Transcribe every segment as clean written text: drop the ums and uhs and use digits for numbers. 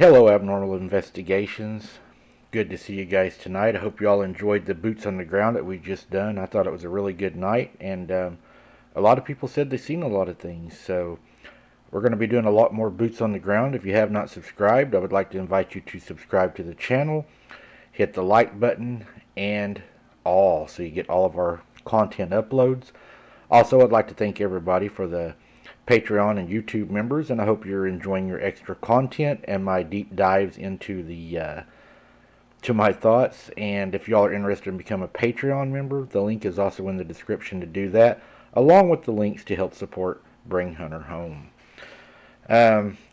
Hello, Abnormal Investigations. Good to see you guys tonight. I hope you all enjoyed the boots on the ground that we just done. I thought it was a really good night, and a lot of people said they've seen a lot of things. So we're going to be doing a lot more boots on the ground. If you have not subscribed, I would like to invite you to subscribe to the channel. Hit the like button and all, so you get all of our content uploads. Also, I'd like to thank everybody for the Patreon and YouTube members, and I hope you're enjoying your extra content and my deep dives into the to my thoughts. And if y'all are interested in becoming a Patreon member, the link is also in the description to do that, along with the links to help support Bring Hunter Home.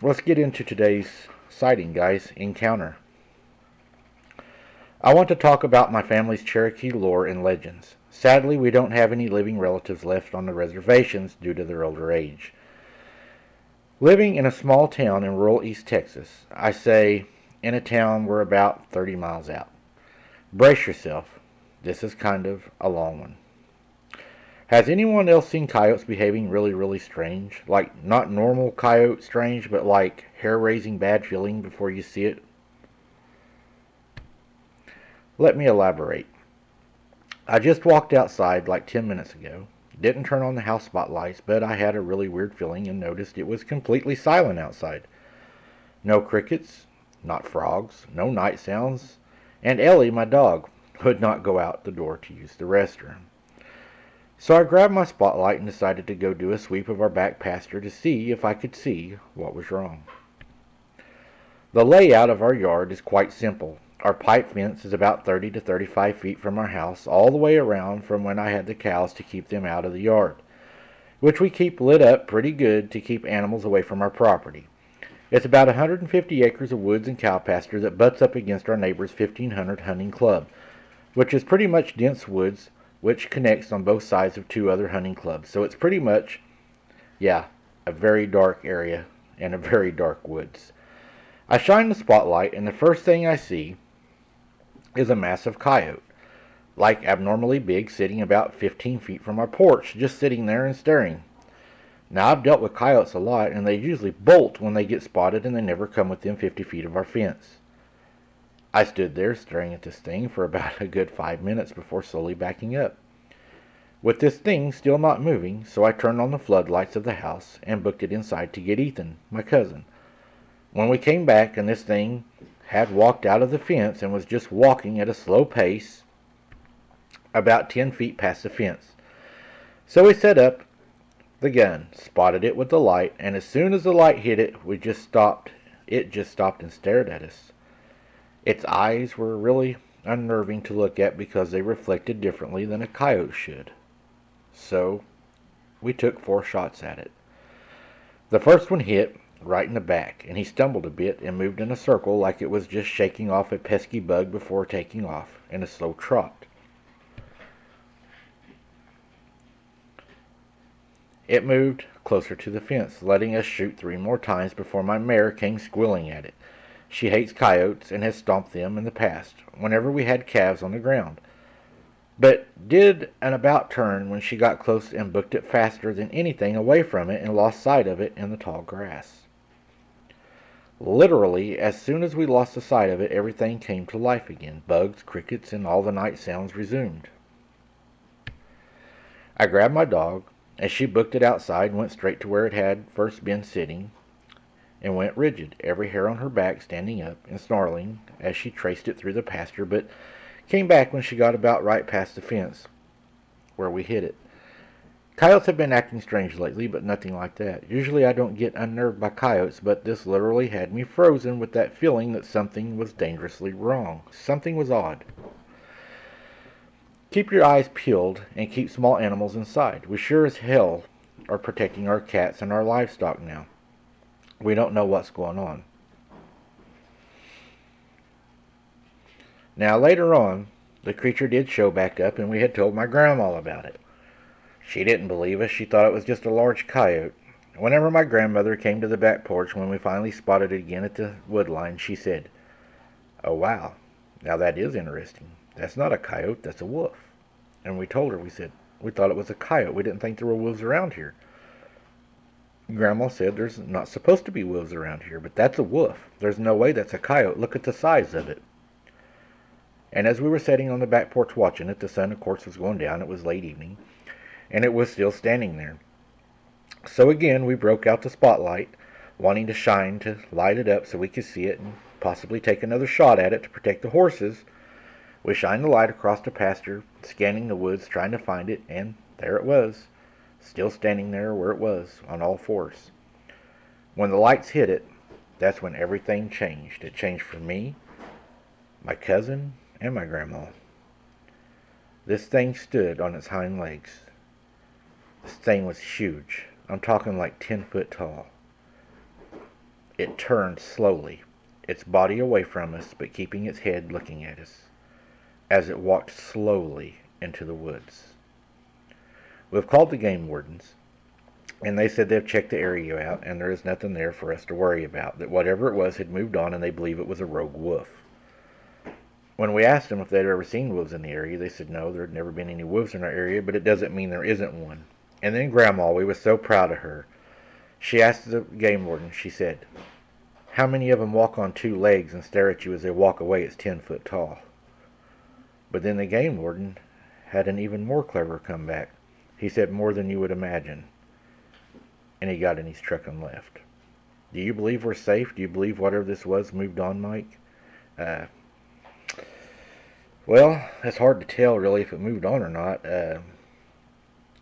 Let's get into today's sighting, guys. Encounter. I want to talk about my family's Cherokee lore and legends. Sadly, we don't have any living relatives left on the reservations due to their older age. Living in a small town in rural East Texas, I say in a town we're about 30 miles out. Brace yourself. This is kind of a long one. Has anyone else seen coyotes behaving really strange? Like, not normal coyote strange, but like hair-raising bad feeling before you see it? Let me elaborate. I just walked outside like 10 minutes ago. Didn't turn on the house spotlights, but I had a really weird feeling and noticed it was completely silent outside. No crickets, not frogs, no night sounds, and Ellie, my dog, would not go out the door to use the restroom. So I grabbed my spotlight and decided to go do a sweep of our back pasture to see if I could see what was wrong. The layout of our yard is quite simple. Our pipe fence is about 30 to 35 feet from our house, all the way around from when I had the cows to keep them out of the yard, which we keep lit up pretty good to keep animals away from our property. It's about 150 acres of woods and cow pasture that butts up against our neighbor's 1500 hunting club, which is pretty much dense woods, which connects on both sides of two other hunting clubs. So it's pretty much, a very dark area and a very dark woods. I shine the spotlight, and the first thing I see is a massive coyote, like abnormally big, sitting about 15 feet from our porch, just sitting there and staring. Now, I've dealt with coyotes a lot, and they usually bolt when they get spotted, and they never come within 50 feet of our fence. I stood there staring at this thing for about a good 5 minutes before slowly backing up. With this thing still not moving, so I turned on the floodlights of the house and booked it inside to get Ethan, my cousin. When we came back, and this thing had walked out of the fence and was just walking at a slow pace about 10 feet past the fence. So we set up the gun, spotted it with the light, and as soon as the light hit it, it just stopped and stared at us. Its eyes were really unnerving to look at because they reflected differently than a coyote should. So we took 4 shots at it. The first one hit right in the back, and he stumbled a bit and moved in a circle like it was just shaking off a pesky bug before taking off in a slow trot. It moved closer to the fence, letting us shoot 3 more times before my mare came squealing at it. She hates coyotes and has stomped them in the past, whenever we had calves on the ground, but did an about turn when she got close and booked it faster than anything away from it and lost sight of it in the tall grass. Literally, as soon as we lost the sight of it, everything came to life again. Bugs, crickets, and all the night sounds resumed. I grabbed my dog, and she booked it outside and went straight to where it had first been sitting, and went rigid, every hair on her back standing up and snarling as she traced it through the pasture, but came back when she got about right past the fence where we hit it. Coyotes have been acting strange lately, but nothing like that. Usually I don't get unnerved by coyotes, but this literally had me frozen with that feeling that something was dangerously wrong. Something was odd. Keep your eyes peeled and keep small animals inside. We sure as hell are protecting our cats and our livestock now. We don't know what's going on. Now later on, the creature did show back up, and we had told my grandma all about it. She didn't believe us. She thought it was just a large coyote. Whenever my grandmother came to the back porch when we finally spotted it again at the Woodline, she said, "Oh wow, now that is interesting. That's not a coyote, that's a wolf." And we told her, we said, we thought it was a coyote. We didn't think there were wolves around here. Grandma said there's not supposed to be wolves around here, but that's a wolf. There's no way that's a coyote. Look at the size of it. And as we were sitting on the back porch watching it, the sun, of course, was going down. It was late evening, and it was still standing there. So again, we broke out the spotlight, wanting to shine to light it up so we could see it and possibly take another shot at it to protect the horses. We shined the light across the pasture, scanning the woods, trying to find it, and there it was, still standing there where it was, on all fours. When the lights hit it, that's when everything changed. It changed for me, my cousin, and my grandma. This thing stood on its hind legs. This thing was huge. I'm talking like 10 foot tall. It turned slowly, its body away from us, but keeping its head looking at us, as it walked slowly into the woods. We've called the game wardens, and they said they've checked the area out, and there is nothing there for us to worry about, that whatever it was had moved on, and they believe it was a rogue wolf. When we asked them if they'd ever seen wolves in the area, they said no, there had never been any wolves in our area, but it doesn't mean there isn't one. And then Grandma, we were so proud of her. She asked the game warden, she said, "How many of them walk on two legs and stare at you as they walk away? It's 10 foot tall." But then the game warden had an even more clever comeback. He said, "More than you would imagine." And he got in his truck and left. Do you believe we're safe? Do you believe whatever this was moved on, Mike? Well, it's hard to tell really if it moved on or not.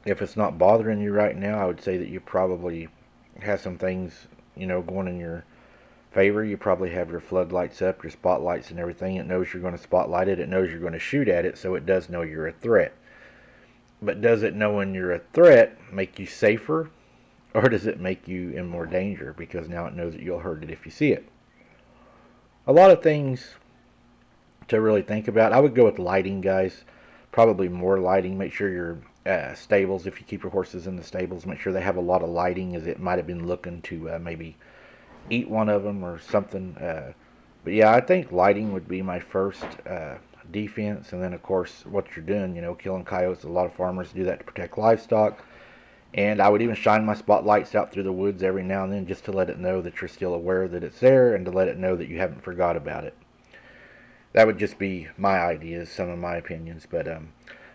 If it's not bothering you right now, I would say that you probably have some things, going in your favor. You probably have your floodlights up, your spotlights and everything. It knows you're going to spotlight it. It knows you're going to shoot at it, so it does know you're a threat. But does it knowing you're a threat make you safer, or does it make you in more danger because now it knows that you'll hurt it if you see it? A lot of things to really think about. I would go with lighting, guys. Probably more lighting. Make sure your stables, if you keep your horses in the stables, make sure they have a lot of lighting, as it might have been looking to maybe eat one of them or something. But yeah, I think lighting would be my first defense. And then, of course, what you're doing, killing coyotes. A lot of farmers do that to protect livestock. And I would even shine my spotlights out through the woods every now and then just to let it know that you're still aware that it's there and to let it know that you haven't forgot about it. That would just be my ideas, some of my opinions. But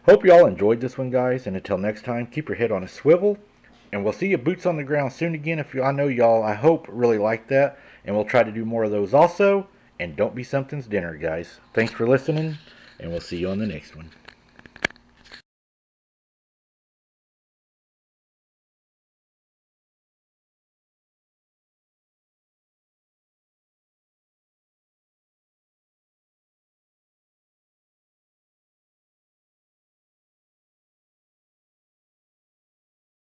hope you all enjoyed this one, guys. And until next time, keep your head on a swivel. And we'll see you boots on the ground soon again. I know y'all, I hope, really like that. And we'll try to do more of those also. And don't be something's dinner, guys. Thanks for listening, and we'll see you on the next one.